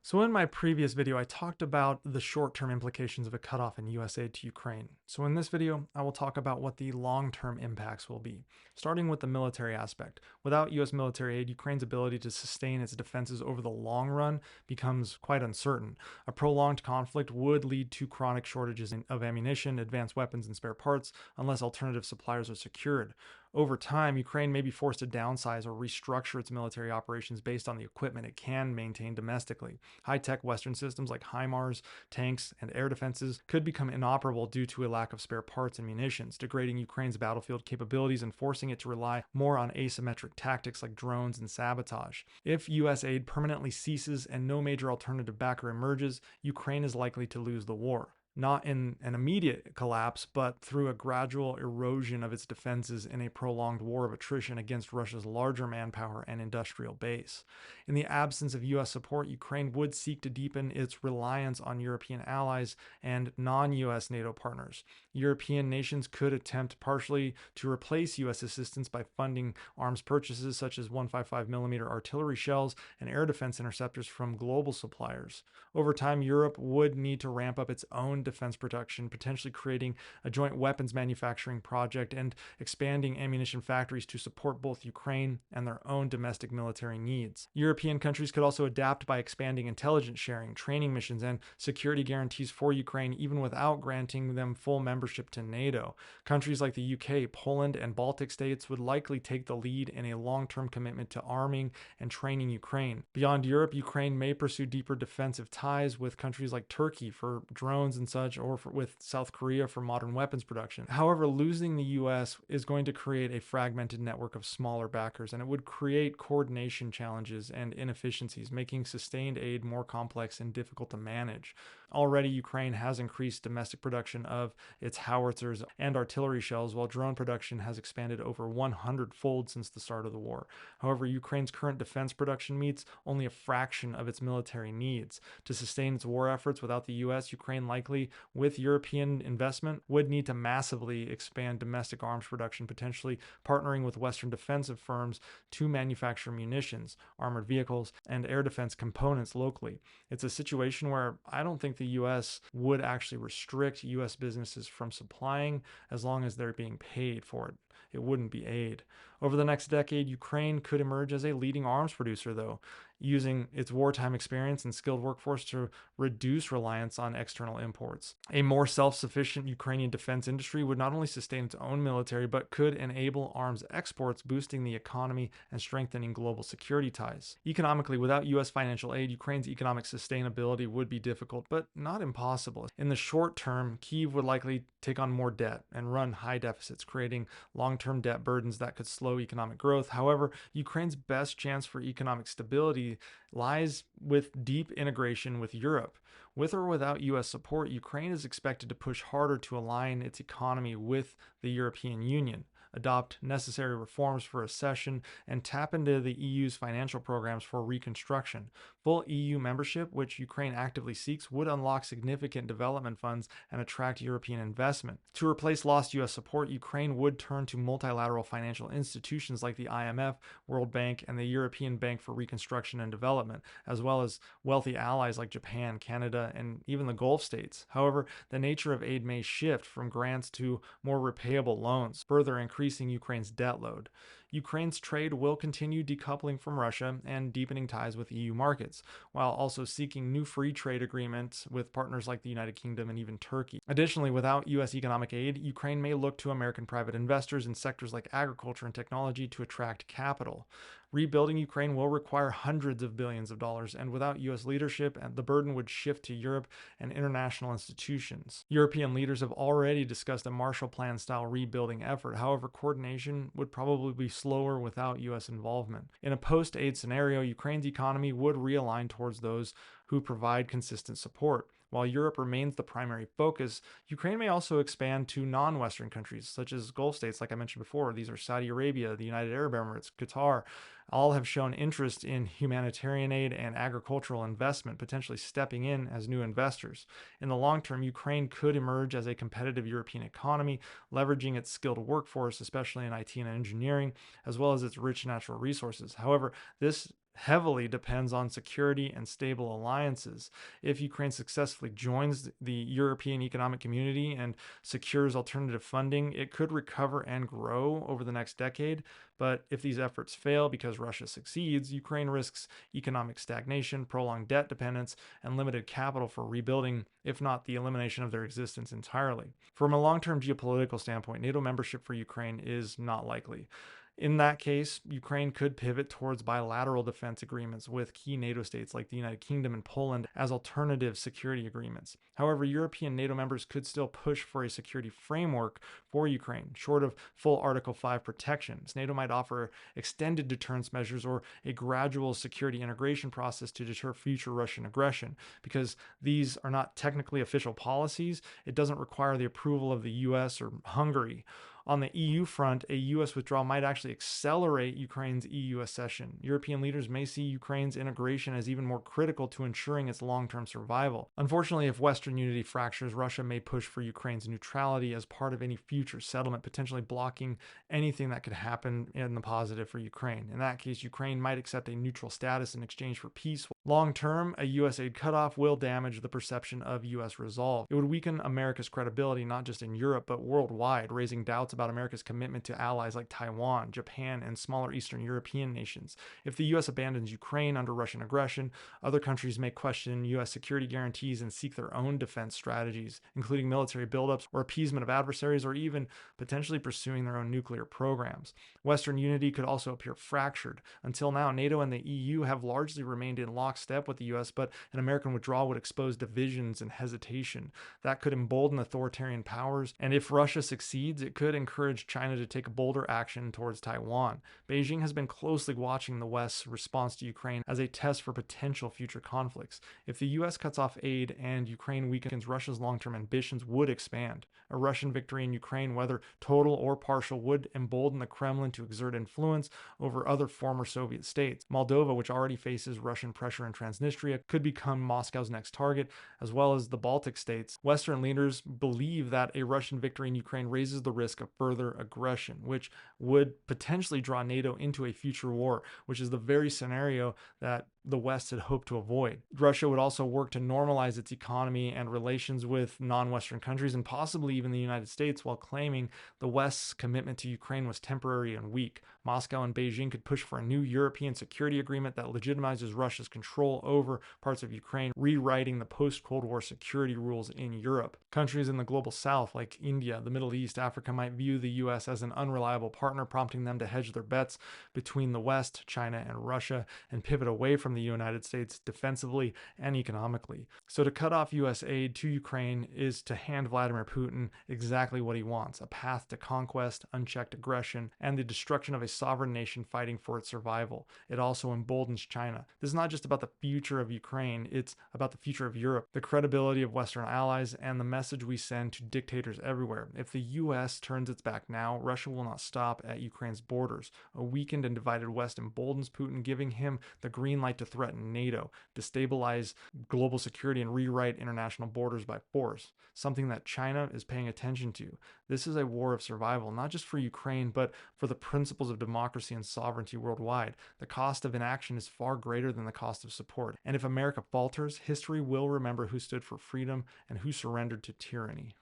So in my previous video, I talked about the short-term implications of a cutoff in US aid to Ukraine. So in this video, I will talk about what the long-term impacts will be, starting with the military aspect. Without US military aid, Ukraine's ability to sustain its defenses over the long run becomes quite uncertain. A prolonged conflict would lead to chronic shortages of ammunition, advanced weapons, and spare parts unless alternative suppliers are secured. Over time, Ukraine may be forced to downsize or restructure its military operations based on the equipment it can maintain domestically. High-tech Western systems like HIMARS, tanks, and air defenses could become inoperable due to a lack of spare parts and munitions, degrading Ukraine's battlefield capabilities and forcing it to rely more on asymmetric tactics like drones and sabotage. If US aid permanently ceases and no major alternative backer emerges, Ukraine is likely to lose the war. Not in an immediate collapse, but through a gradual erosion of its defenses in a prolonged war of attrition against Russia's larger manpower and industrial base. In the absence of US support, Ukraine would seek to deepen its reliance on European allies and non-US NATO partners. European nations could attempt partially to replace US assistance by funding arms purchases such as 155mm artillery shells and air defense interceptors from global suppliers. Over time, Europe would need to ramp up its own defense production, potentially creating a joint weapons manufacturing project and expanding ammunition factories to support both Ukraine and their own domestic military needs. European countries could also adapt by expanding intelligence sharing, training missions, and security guarantees for Ukraine, even without granting them full membership to NATO. Countries like the UK, Poland, and Baltic states would likely take the lead in a long-term commitment to arming and training Ukraine. Beyond Europe, Ukraine may pursue deeper defensive ties with countries like Turkey for drones and such, or with South Korea for modern weapons production. However, losing the US is going to create a fragmented network of smaller backers, and it would create coordination challenges and inefficiencies, making sustained aid more complex and difficult to manage. Already, Ukraine has increased domestic production of its howitzers and artillery shells, while drone production has expanded over 100-fold since the start of the war. However, Ukraine's current defense production meets only a fraction of its military needs. To sustain its war efforts without the US, Ukraine likely, with European investment, would need to massively expand domestic arms production, potentially partnering with Western defensive firms to manufacture munitions, armored vehicles, and air defense components locally. It's a situation where I don't think the US would actually restrict US businesses from supplying as long as they're being paid for it. It wouldn't be aid. Over the next decade, Ukraine could emerge as a leading arms producer, though, using its wartime experience and skilled workforce to reduce reliance on external imports. A more self-sufficient Ukrainian defense industry would not only sustain its own military, but could enable arms exports, boosting the economy and strengthening global security ties. Economically, without US financial aid, Ukraine's economic sustainability would be difficult, but not impossible. In the short term, Kyiv would likely take on more debt and run high deficits, creating long-term debt burdens that could slow economic growth. However, Ukraine's best chance for economic stability lies with deep integration with Europe. With or without US support, Ukraine is expected to push harder to align its economy with the European Union, adopt necessary reforms for accession, and tap into the EU's financial programs for reconstruction. Full EU membership, which Ukraine actively seeks, would unlock significant development funds and attract European investment. To replace lost US support, Ukraine would turn to multilateral financial institutions like the IMF, World Bank, and the European Bank for Reconstruction and Development, as well as wealthy allies like Japan, Canada, and even the Gulf states. However, the nature of aid may shift from grants to more repayable loans, further increasing Ukraine's debt load. Ukraine's trade will continue decoupling from Russia and deepening ties with EU markets, while also seeking new free trade agreements with partners like the United Kingdom and even Turkey. Additionally, without US economic aid, Ukraine may look to American private investors in sectors like agriculture and technology to attract capital. Rebuilding Ukraine will require hundreds of billions of dollars, and without US leadership, the burden would shift to Europe and international institutions. European leaders have already discussed a Marshall Plan-style rebuilding effort. However, coordination would probably be slower without US involvement. In a post-aid scenario, Ukraine's economy would realign towards those who provide consistent support. While Europe remains the primary focus, Ukraine may also expand to non-Western countries, such as Gulf states, like I mentioned before. These are Saudi Arabia, the United Arab Emirates, Qatar. All have shown interest in humanitarian aid and agricultural investment, potentially stepping in as new investors. In the long term, Ukraine could emerge as a competitive European economy, leveraging its skilled workforce, especially in IT and engineering, as well as its rich natural resources. However, this heavily depends on security and stable alliances. If Ukraine successfully joins the European Economic Community and secures alternative funding, it could recover and grow over the next decade. But if these efforts fail because Russia succeeds, Ukraine risks economic stagnation, prolonged debt dependence, and limited capital for rebuilding, if not the elimination of their existence entirely. From a long term geopolitical standpoint, NATO membership for Ukraine is not likely. In that case, Ukraine could pivot towards bilateral defense agreements with key NATO states like the United Kingdom and Poland as alternative security agreements. However, European NATO members could still push for a security framework for Ukraine, short of full Article 5 protections. NATO might offer extended deterrence measures or a gradual security integration process to deter future Russian aggression. Because these are not technically official policies, it doesn't require the approval of the US or Hungary. On the EU front, a US withdrawal might actually accelerate Ukraine's EU accession. European leaders may see Ukraine's integration as even more critical to ensuring its long term survival. Unfortunately, if Western unity fractures, Russia may push for Ukraine's neutrality as part of any future settlement, potentially blocking anything that could happen in the positive for Ukraine. In that case, Ukraine might accept a neutral status in exchange for peace. Long term, a US aid cutoff will damage the perception of US resolve. It would weaken America's credibility not just in Europe but worldwide, raising doubts about America's commitment to allies like Taiwan, Japan, and smaller Eastern European nations. If the US abandons Ukraine under Russian aggression, other countries may question US security guarantees and seek their own defense strategies, including military buildups or appeasement of adversaries, or even potentially pursuing their own nuclear programs. Western unity could also appear fractured. Until now, NATO and the EU have largely remained in lockstep with the US, but an American withdrawal would expose divisions and hesitation. That could embolden authoritarian powers, and if Russia succeeds, it could encourage China to take bolder action towards Taiwan. Beijing has been closely watching the West's response to Ukraine as a test for potential future conflicts. If the US cuts off aid and Ukraine weakens, Russia's long-term ambitions would expand. A Russian victory in Ukraine, whether total or partial, would embolden the Kremlin to exert influence over other former Soviet states. Moldova, which already faces Russian pressure in Transnistria, could become Moscow's next target, as well as the Baltic states. Western leaders believe that a Russian victory in Ukraine raises the risk of further aggression, which would potentially draw NATO into a future war, which is the very scenario that the West had hoped to avoid. Russia would also work to normalize its economy and relations with non-Western countries and possibly even the United States, while claiming the West's commitment to Ukraine was temporary and weak. Moscow and Beijing could push for a new European security agreement that legitimizes Russia's control over parts of Ukraine, rewriting the post-Cold War security rules in Europe. Countries in the global south, like India, the Middle East, Africa, might view the US as an unreliable partner, prompting them to hedge their bets between the West, China, and Russia, and pivot away from the United States defensively and economically. So to cut off US aid to Ukraine is to hand Vladimir Putin exactly what he wants: a path to conquest, unchecked aggression, and the destruction of a sovereign nation fighting for its survival. It also emboldens China. This is not just about the future of Ukraine, it's about the future of Europe, the credibility of Western allies, and the message we send to dictators everywhere. If the US turns its back now, Russia will not stop at Ukraine's borders. A weakened and divided West emboldens Putin, giving him the green light to threaten NATO, destabilize global security, and rewrite international borders by force, something that China is paying attention to. This is a war of survival, not just for Ukraine, but for the principles of democracy and sovereignty worldwide. The cost of inaction is far greater than the cost of support. And if America falters, history will remember who stood for freedom and who surrendered to tyranny.